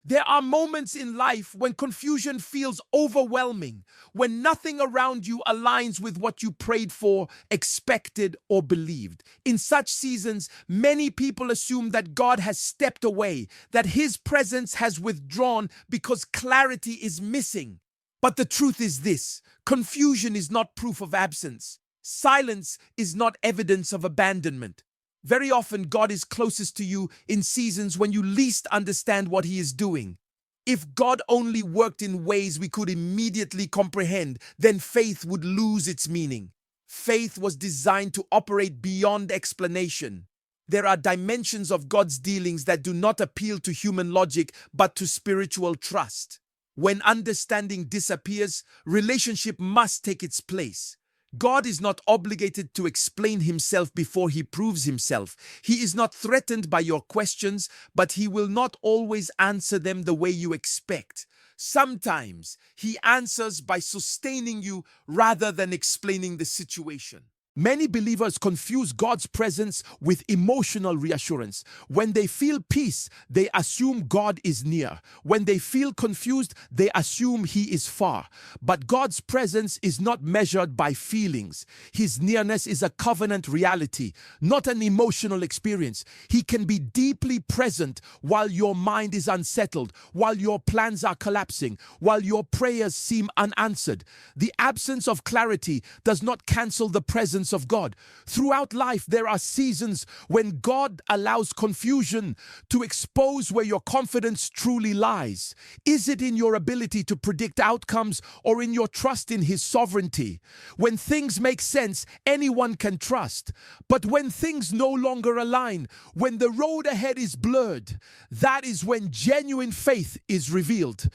There are moments in life when confusion feels overwhelming, when nothing around you aligns with what you prayed for, expected, or believed. In such seasons, many people assume that God has stepped away, that His presence has withdrawn because clarity is missing. But the truth is this: confusion is not proof of absence. Silence is not evidence of abandonment. Very often, God is closest to you in seasons when you least understand what He is doing. If God only worked in ways we could immediately comprehend, then faith would lose its meaning. Faith was designed to operate beyond explanation. There are dimensions of God's dealings that do not appeal to human logic, but to spiritual trust. When understanding disappears, relationship must take its place. God is not obligated to explain Himself before He proves Himself. He is not threatened by your questions, but He will not always answer them the way you expect. Sometimes He answers by sustaining you rather than explaining the situation. Many believers confuse God's presence with emotional reassurance. When they feel peace, they assume God is near. When they feel confused, they assume He is far. But God's presence is not measured by feelings. His nearness is a covenant reality, not an emotional experience. He can be deeply present while your mind is unsettled, while your plans are collapsing, while your prayers seem unanswered. The absence of clarity does not cancel the presence of God. Throughout life, there are seasons when God allows confusion to expose where your confidence truly lies. Is it in your ability to predict outcomes or in your trust in His sovereignty? When things make sense, anyone can trust. But when things no longer align, when the road ahead is blurred, that is when genuine faith is revealed.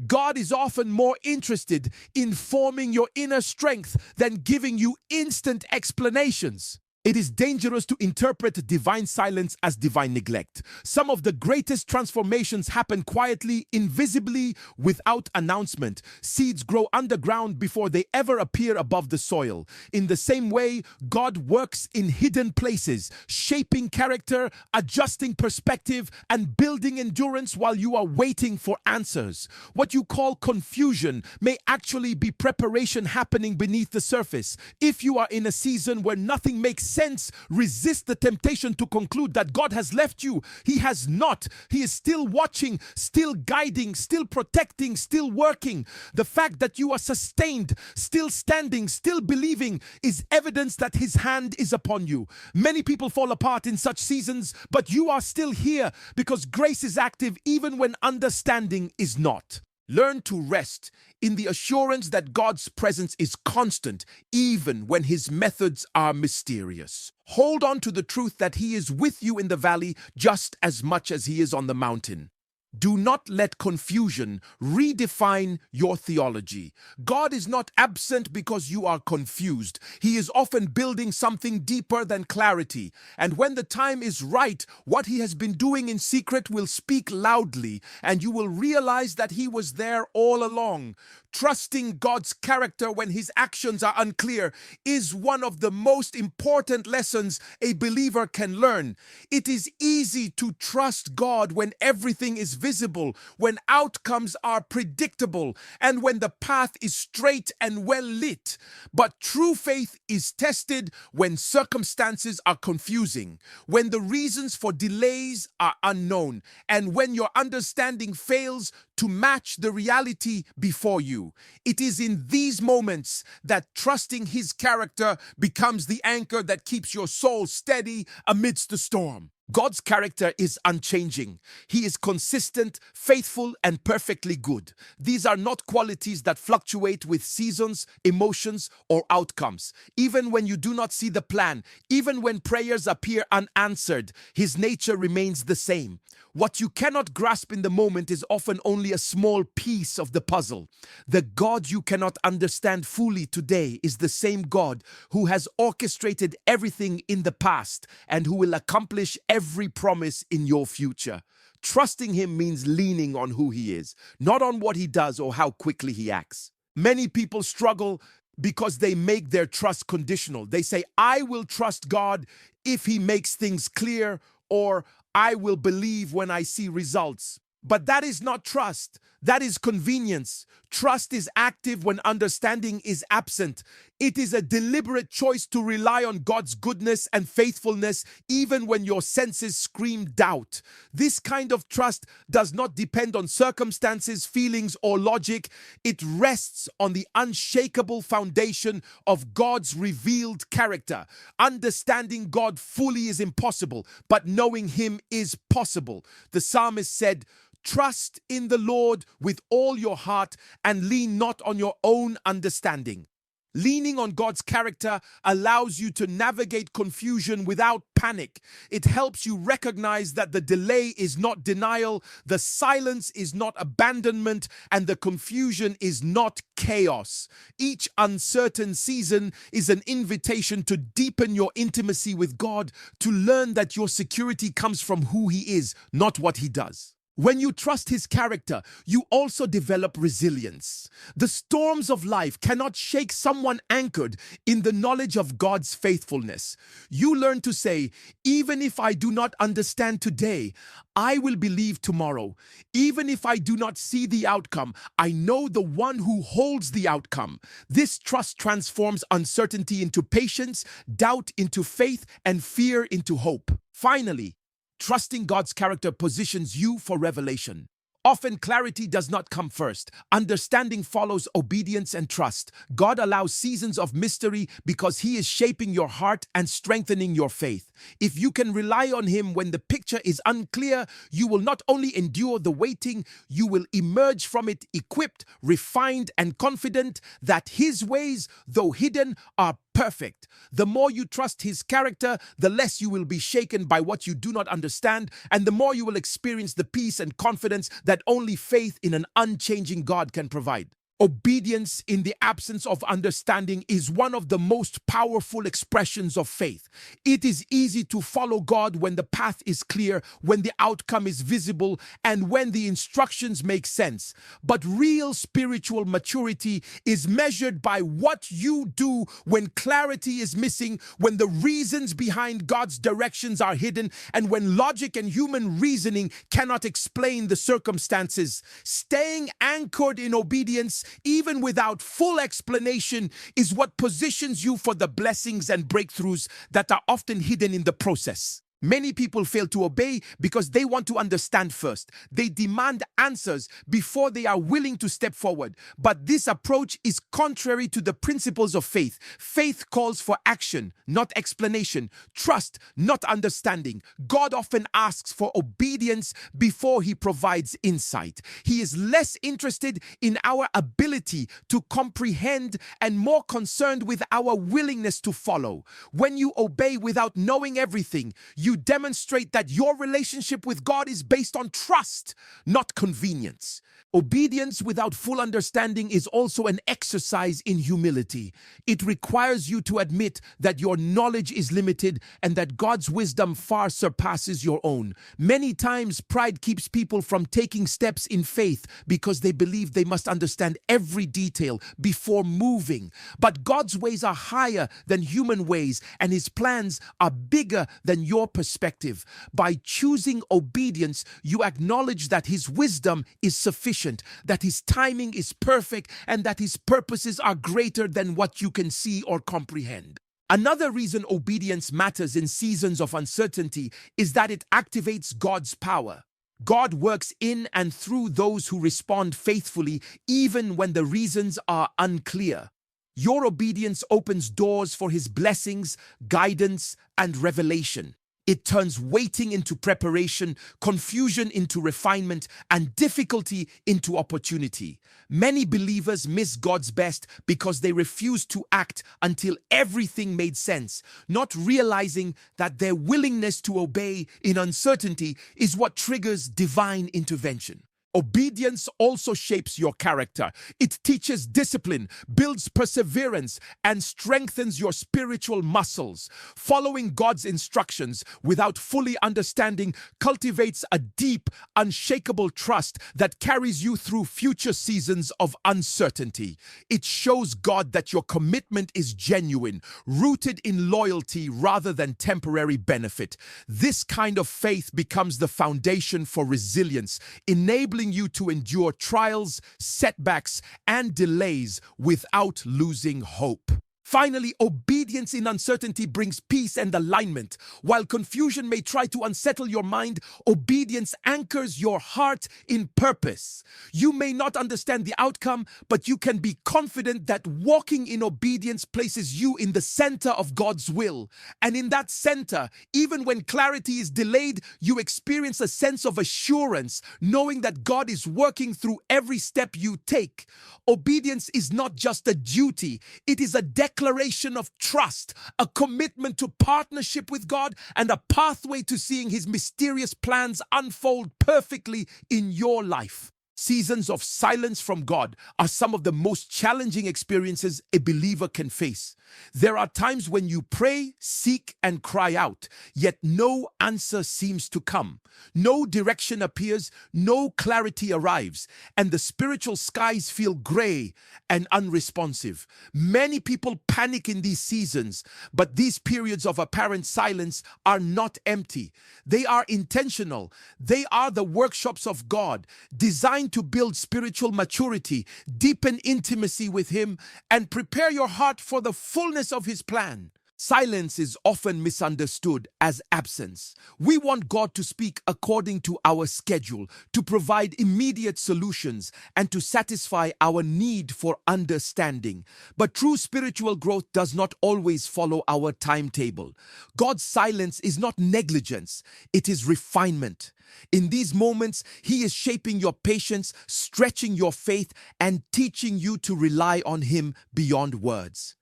God is often more interested in forming your inner strength than giving you instant explanations. It is dangerous to interpret divine silence as divine neglect. Some of the greatest transformations happen quietly, invisibly, without announcement. Seeds grow underground before they ever appear above the soil. In the same way, God works in hidden places, shaping character, adjusting perspective, and building endurance while you are waiting for answers. What you call confusion may actually be preparation happening beneath the surface. If you are in a season where nothing makes sense, resist the temptation to conclude that God has left you. He has not. He is still watching, still guiding, still protecting, still working. The fact that you are sustained, still standing, still believing is evidence that His hand is upon you. Many people fall apart in such seasons, but you are still here because grace is active even when understanding is not. Learn to rest in the assurance that God's presence is constant, even when His methods are mysterious. Hold on to the truth that He is with you in the valley just as much as He is on the mountain. Do not let confusion redefine your theology. God is not absent because you are confused. He is often building something deeper than clarity. And when the time is right, what He has been doing in secret will speak loudly, and you will realize that He was there all along. Trusting God's character when His actions are unclear is one of the most important lessons a believer can learn. It is easy to trust God when everything is visible, when outcomes are predictable, and when the path is straight and well lit. But true faith is tested when circumstances are confusing, when the reasons for delays are unknown, and when your understanding fails to match the reality before you. It is in these moments that trusting His character becomes the anchor that keeps your soul steady amidst the storm. God's character is unchanging. He is consistent, faithful, and perfectly good. These are not qualities that fluctuate with seasons, emotions, or outcomes. Even when you do not see the plan, even when prayers appear unanswered, His nature remains the same. What you cannot grasp in the moment is often only a small piece of the puzzle. The God you cannot understand fully today is the same God who has orchestrated everything in the past and who will accomplish every promise in your future. Trusting Him means leaning on who He is, not on what He does or how quickly He acts. Many people struggle because they make their trust conditional. They say, I will trust God if He makes things clear, or I will believe when I see results. But that is not trust. That is convenience. Trust is active when understanding is absent. It is a deliberate choice to rely on God's goodness and faithfulness even when your senses scream doubt. This kind of trust does not depend on circumstances, feelings, or logic. It rests on the unshakable foundation of God's revealed character. Understanding God fully is impossible, but knowing Him is possible. The psalmist said, "Trust in the Lord with all your heart and lean not on your own understanding." Leaning on God's character allows you to navigate confusion without panic. It helps you recognize that the delay is not denial, the silence is not abandonment, and the confusion is not chaos. Each uncertain season is an invitation to deepen your intimacy with God, to learn that your security comes from who He is, not what He does. When you trust His character, you also develop resilience. The storms of life cannot shake someone anchored in the knowledge of God's faithfulness. You learn to say, even if I do not understand today, I will believe tomorrow. Even if I do not see the outcome, I know the one who holds the outcome. This trust transforms uncertainty into patience, doubt into faith, and fear into hope. Finally, trusting God's character positions you for revelation. Often clarity does not come first. Understanding follows obedience and trust. God allows seasons of mystery because He is shaping your heart and strengthening your faith. If you can rely on Him when the picture is unclear, you will not only endure the waiting, you will emerge from it equipped, refined, and confident that His ways, though hidden, are perfect. The more you trust His character, the less you will be shaken by what you do not understand, and the more you will experience the peace and confidence that only faith in an unchanging God can provide. Obedience in the absence of understanding is one of the most powerful expressions of faith. It is easy to follow God when the path is clear, when the outcome is visible, and when the instructions make sense. But real spiritual maturity is measured by what you do when clarity is missing, when the reasons behind God's directions are hidden, and when logic and human reasoning cannot explain the circumstances. Staying anchored in obedience even without full explanation, is what positions you for the blessings and breakthroughs that are often hidden in the process. Many people fail to obey because they want to understand first. They demand answers before they are willing to step forward. But this approach is contrary to the principles of faith. Faith calls for action, not explanation. Trust, not understanding. God often asks for obedience before He provides insight. He is less interested in our ability to comprehend and more concerned with our willingness to follow. When you obey without knowing everything, you demonstrate that your relationship with God is based on trust, not convenience. Obedience without full understanding is also an exercise in humility. It requires you to admit that your knowledge is limited and that God's wisdom far surpasses your own. Many times, pride keeps people from taking steps in faith because they believe they must understand every detail before moving. But God's ways are higher than human ways, and His plans are bigger than your perspective. By choosing obedience, you acknowledge that His wisdom is sufficient, that His timing is perfect, and that His purposes are greater than what you can see or comprehend. Another reason obedience matters in seasons of uncertainty is that it activates God's power. God works in and through those who respond faithfully, even when the reasons are unclear. Your obedience opens doors for His blessings, guidance, and revelation. It turns waiting into preparation, confusion into refinement, and difficulty into opportunity. Many believers miss God's best because they refuse to act until everything made sense, not realizing that their willingness to obey in uncertainty is what triggers divine intervention. Obedience also shapes your character. It teaches discipline, builds perseverance, and strengthens your spiritual muscles. Following God's instructions without fully understanding cultivates a deep, unshakable trust that carries you through future seasons of uncertainty. It shows God that your commitment is genuine, rooted in loyalty rather than temporary benefit. This kind of faith becomes the foundation for resilience, enabling you to endure trials, setbacks, and delays without losing hope. Finally, obedience in uncertainty brings peace and alignment. While confusion may try to unsettle your mind, obedience anchors your heart in purpose. You may not understand the outcome, but you can be confident that walking in obedience places you in the center of God's will. And in that center, even when clarity is delayed, you experience a sense of assurance, knowing that God is working through every step you take. Obedience is not just a duty, it is a declaration of trust, a commitment to partnership with God, and a pathway to seeing His mysterious plans unfold perfectly in your life. Seasons of silence from God are some of the most challenging experiences a believer can face. There are times when you pray, seek, and cry out, yet no answer seems to come. No direction appears, no clarity arrives, and the spiritual skies feel gray and unresponsive. Many people panic in these seasons, but these periods of apparent silence are not empty. They are intentional. They are the workshops of God, designed to build spiritual maturity, deepen intimacy with Him, and prepare your heart for the fullness of His plan. Silence is often misunderstood as absence. We want God to speak according to our schedule, to provide immediate solutions, and to satisfy our need for understanding. But true spiritual growth does not always follow our timetable. God's silence is not negligence, it is refinement. In these moments, He is shaping your patience, stretching your faith, and teaching you to rely on Him beyond words.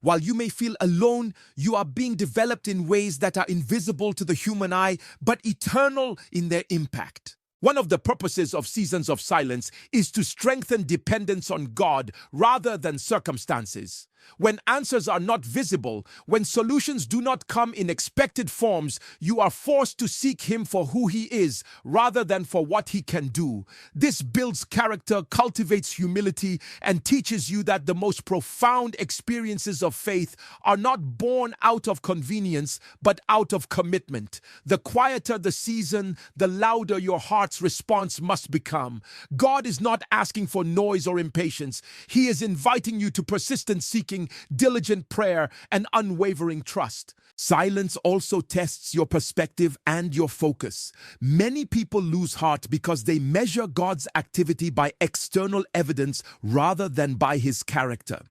While you may feel alone, you are being developed in ways that are invisible to the human eye, but eternal in their impact. One of the purposes of seasons of silence is to strengthen dependence on God rather than circumstances. When answers are not visible, when solutions do not come in expected forms, you are forced to seek Him for who He is rather than for what He can do. This builds character, cultivates humility, and teaches you that the most profound experiences of faith are not born out of convenience, but out of commitment. The quieter the season, the louder your heart's response must become. God is not asking for noise or impatience. He is inviting you to persistent seeking, diligent prayer, and unwavering trust. Silence also tests your perspective and your focus. Many people lose heart because they measure God's activity by external evidence rather than by His character.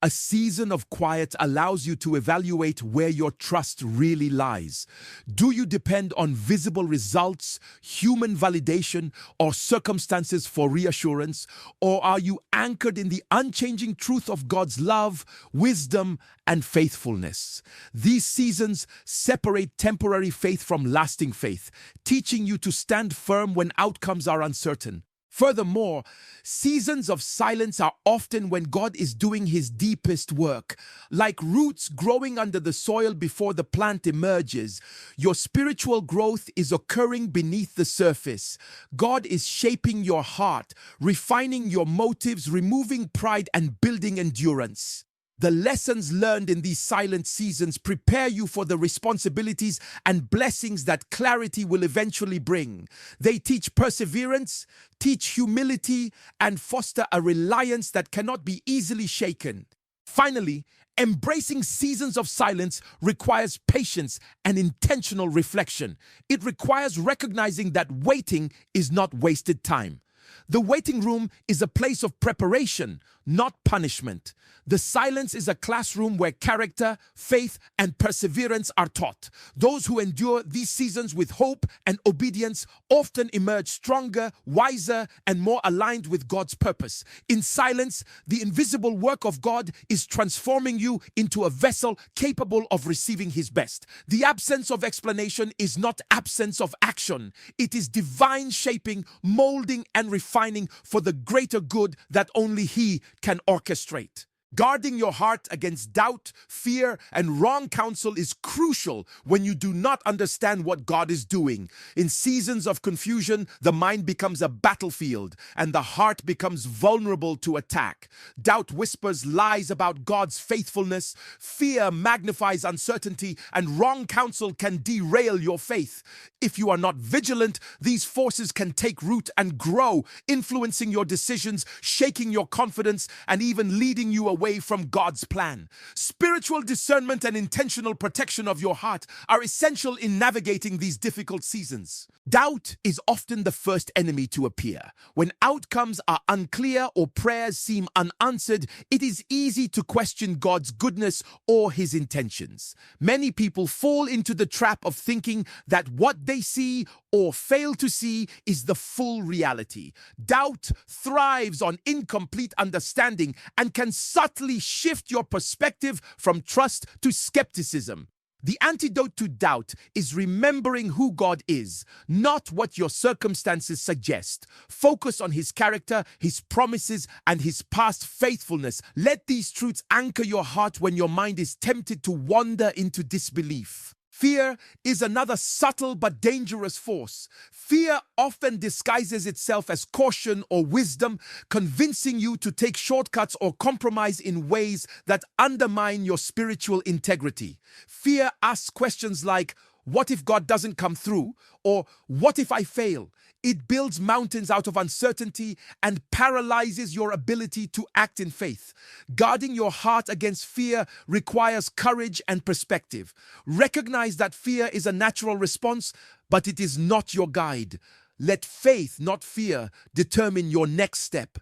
A season of quiet allows you to evaluate where your trust really lies. Do you depend on visible results, human validation, or circumstances for reassurance? Or are you anchored in the unchanging truth of God's love, wisdom, and faithfulness? These seasons separate temporary faith from lasting faith, teaching you to stand firm when outcomes are uncertain. Furthermore, seasons of silence are often when God is doing His deepest work. Like roots growing under the soil before the plant emerges, your spiritual growth is occurring beneath the surface. God is shaping your heart, refining your motives, removing pride, and building endurance. The lessons learned in these silent seasons prepare you for the responsibilities and blessings that clarity will eventually bring. They teach perseverance, teach humility, and foster a reliance that cannot be easily shaken. Finally, embracing seasons of silence requires patience and intentional reflection. It requires recognizing that waiting is not wasted time. The waiting room is a place of preparation, not punishment. The silence is a classroom where character, faith, and perseverance are taught. Those who endure these seasons with hope and obedience often emerge stronger, wiser, and more aligned with God's purpose. In silence, the invisible work of God is transforming you into a vessel capable of receiving His best. The absence of explanation is not absence of action. It is divine shaping, molding, and refining for the greater good that only He can orchestrate. Guarding your heart against doubt, fear, and wrong counsel is crucial when you do not understand what God is doing. In seasons of confusion, the mind becomes a battlefield and the heart becomes vulnerable to attack. Doubt whispers lies about God's faithfulness, fear magnifies uncertainty, and wrong counsel can derail your faith. If you are not vigilant, these forces can take root and grow, influencing your decisions, shaking your confidence, and even leading you away from God's plan. Spiritual discernment and intentional protection of your heart are essential in navigating these difficult seasons. Doubt is often the first enemy to appear. When outcomes are unclear or prayers seem unanswered, it is easy to question God's goodness or His intentions. Many people fall into the trap of thinking that what they see or fail to see is the full reality. Doubt thrives on incomplete understanding and can subtly shift your perspective from trust to skepticism. The antidote to doubt is remembering who God is, not what your circumstances suggest. Focus on His character, His promises, and His past faithfulness. Let these truths anchor your heart when your mind is tempted to wander into disbelief. Fear is another subtle but dangerous force. Fear often disguises itself as caution or wisdom, convincing you to take shortcuts or compromise in ways that undermine your spiritual integrity. Fear asks questions like, what if God doesn't come through? Or what if I fail? It builds mountains out of uncertainty and paralyzes your ability to act in faith. Guarding your heart against fear requires courage and perspective. Recognize that fear is a natural response, but it is not your guide. Let faith, not fear, determine your next step.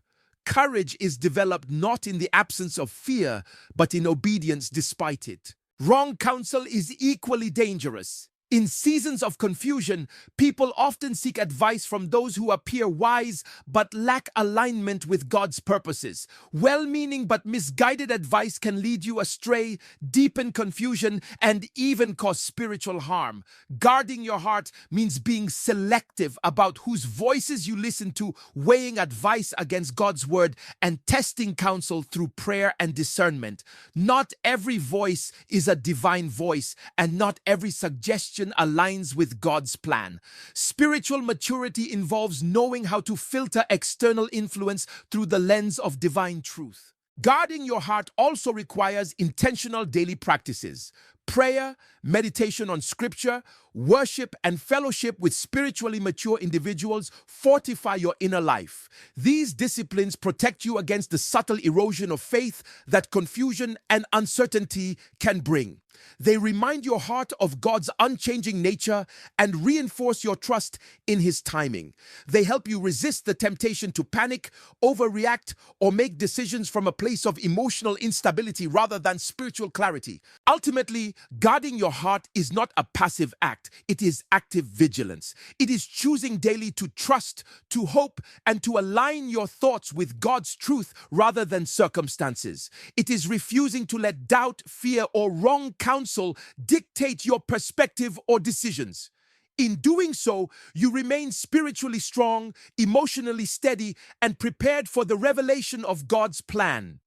Courage is developed not in the absence of fear, but in obedience despite it. Wrong counsel is equally dangerous. In seasons of confusion, people often seek advice from those who appear wise but lack alignment with God's purposes. Well-meaning but misguided advice can lead you astray, deepen confusion, and even cause spiritual harm. Guarding your heart means being selective about whose voices you listen to, weighing advice against God's word, and testing counsel through prayer and discernment. Not every voice is a divine voice, and not every suggestion aligns with God's plan. Spiritual maturity involves knowing how to filter external influence through the lens of divine truth. Guarding your heart also requires intentional daily practices. Prayer, meditation on scripture, worship, and fellowship with spiritually mature individuals fortify your inner life. These disciplines protect you against the subtle erosion of faith that confusion and uncertainty can bring. They remind your heart of God's unchanging nature and reinforce your trust in His timing. They help you resist the temptation to panic, overreact, or make decisions from a place of emotional instability rather than spiritual clarity. Ultimately, guarding your heart is not a passive act. It is active vigilance. It is choosing daily to trust, to hope, and to align your thoughts with God's truth rather than circumstances. It is refusing to let doubt, fear, or wrong counsel dictate your perspective or decisions. In doing so, you remain spiritually strong, emotionally steady, and prepared for the revelation of God's plan.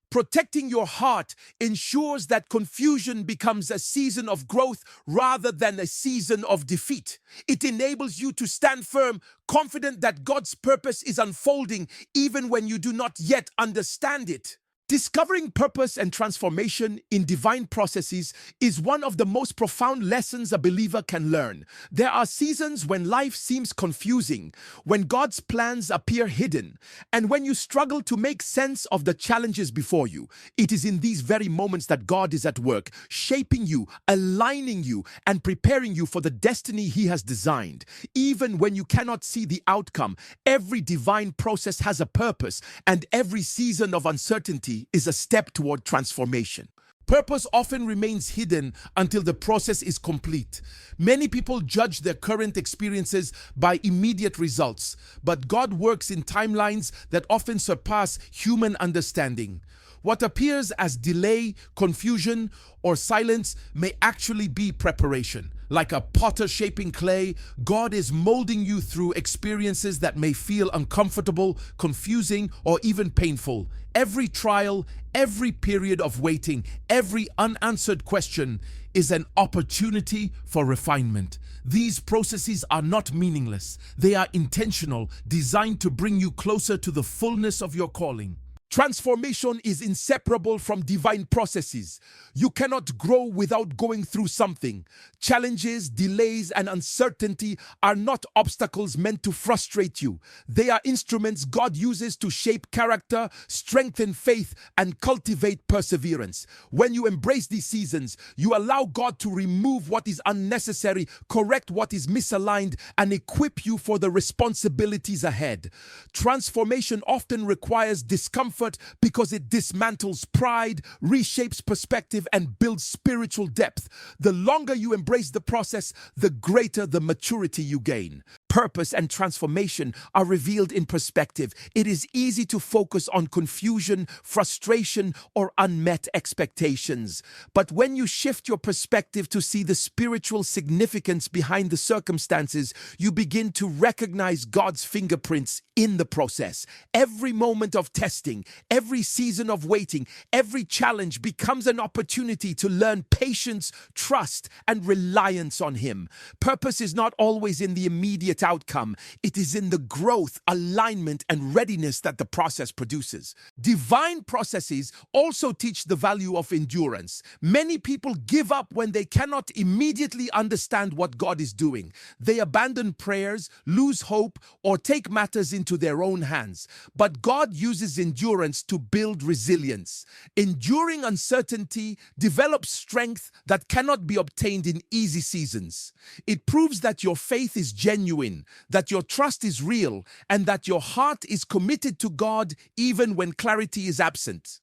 Protecting your heart ensures that confusion becomes a season of growth rather than a season of defeat. It enables you to stand firm, confident that God's purpose is unfolding even when you do not yet understand it. Discovering purpose and transformation in divine processes is one of the most profound lessons a believer can learn. There are seasons when life seems confusing, when God's plans appear hidden, and when you struggle to make sense of the challenges before you. It is in these very moments that God is at work, shaping you, aligning you, and preparing you for the destiny He has designed. Even when you cannot see the outcome, every divine process has a purpose, and every season of uncertainty is a step toward transformation. Purpose often remains hidden until the process is complete. Many people judge their current experiences by immediate results, but God works in timelines that often surpass human understanding. What appears as delay, confusion, or silence may actually be preparation. Like a potter shaping clay, God is molding you through experiences that may feel uncomfortable, confusing, or even painful. Every trial, every period of waiting, every unanswered question is an opportunity for refinement. These processes are not meaningless. They are intentional, designed to bring you closer to the fullness of your calling. Transformation is inseparable from divine processes. You cannot grow without going through something. Challenges, delays, and uncertainty are not obstacles meant to frustrate you. They are instruments God uses to shape character, strengthen faith, and cultivate perseverance. When you embrace these seasons, you allow God to remove what is unnecessary, correct what is misaligned, and equip you for the responsibilities ahead. Transformation often requires discomfort because it dismantles pride, reshapes perspective, and builds spiritual depth. The longer you embrace the process, the greater the maturity you gain. Purpose and transformation are revealed in perspective. It is easy to focus on confusion, frustration, or unmet expectations. But when you shift your perspective to see the spiritual significance behind the circumstances, you begin to recognize God's fingerprints in the process. Every moment of testing, every season of waiting, every challenge becomes an opportunity to learn patience, trust, and reliance on Him. Purpose is not always in the immediate outcome. It is in the growth, alignment, and readiness that the process produces. Divine processes also teach the value of endurance. Many people give up when they cannot immediately understand what God is doing. They abandon prayers, lose hope, or take matters into their own hands. But God uses endurance to build resilience. Enduring uncertainty develops strength that cannot be obtained in easy seasons. It proves that your faith is genuine, that your trust is real, and that your heart is committed to God even when clarity is absent.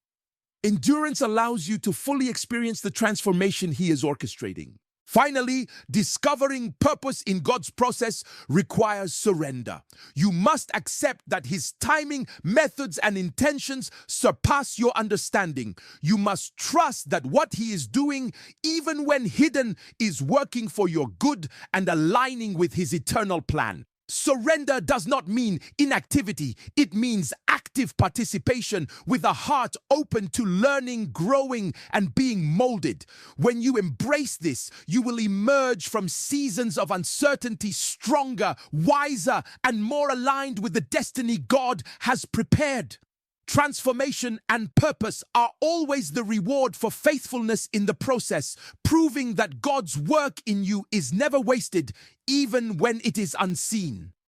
Endurance allows you to fully experience the transformation He is orchestrating. Finally, discovering purpose in God's process requires surrender. You must accept that His timing, methods, and intentions surpass your understanding. You must trust that what He is doing, even when hidden, is working for your good and aligning with His eternal plan. Surrender does not mean inactivity. It means active participation with a heart open to learning, growing, and being molded. When you embrace this, you will emerge from seasons of uncertainty stronger, wiser, and more aligned with the destiny God has prepared. Transformation and purpose are always the reward for faithfulness in the process, proving that God's work in you is never wasted, even when it is unseen.